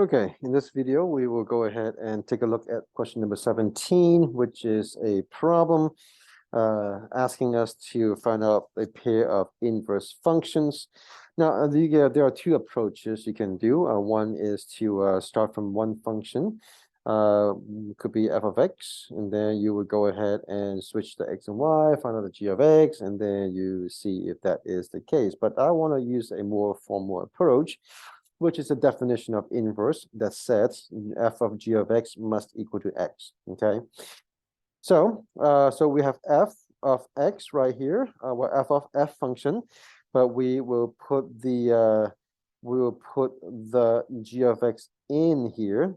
Okay, in this video, we will go ahead and take a look at question number 17, which is a problem asking us to find out a pair of inverse functions. Now, there are two approaches you can do. One is to start from one function, could be f of x, and then you would go ahead and switch the x and y, find out the g of x, and then you see if that is the case. But I want to use a more formal approach, which is a definition of inverse that says f of g of x must equal to x. Okay, so we have f of x right here, well, f of f function, but we will put the g of x in here,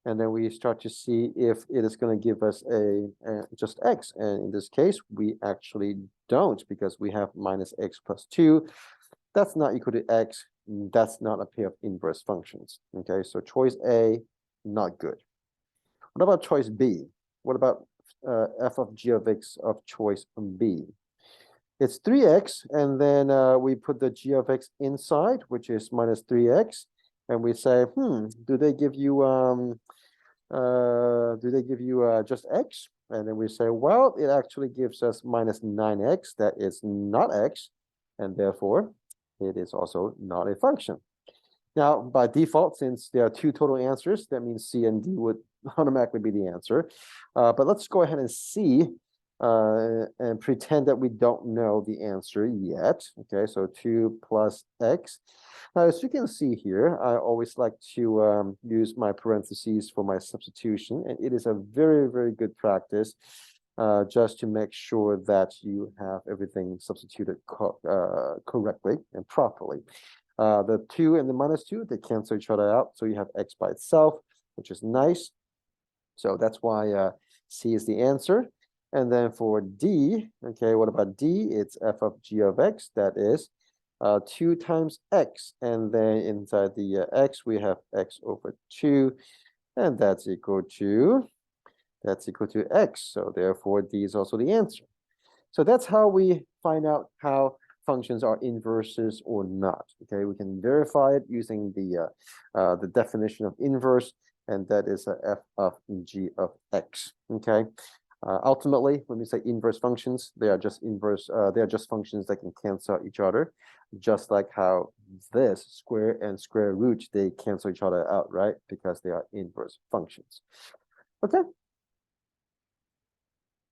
and then we start to see if it is going to give us a just x. And in this case, we actually don't, because we have minus x plus 2. That's not equal to x. That's not a pair of inverse functions. Okay, so choice A, not good. What about choice B? What about f of g of x of choice B? It's 3x, and then we put the g of x inside, which is minus 3x, and we say, do they give you just x? And then we say, well, it actually gives us minus 9x. That is not x, and therefore it is also not a function. Now, by default, since there are two total answers, that means C and D would automatically be the answer. But let's go ahead and see and pretend that we don't know the answer yet. Okay, so 2 plus x. Now, as you can see here, I always like to use my parentheses for my substitution, and it is a very, very good practice just to make sure that you have everything substituted correctly and properly. The 2 and the minus 2, they cancel each other out, so you have x by itself, which is nice. So that's why C is the answer. And then for D, okay, what about D? It's f of g of x, that is 2 times x, and then inside the x, we have x over 2, and that's equal to x. So therefore, D is also the answer. So that's how we find out how functions are inverses or not. Okay, we can verify it using the definition of inverse, and that is f of g of x. Okay, ultimately, when we say inverse functions, they are just inverse. They are just functions that can cancel out each other, just like how this square and square root, they cancel each other out, right? Because they are inverse functions. Okay,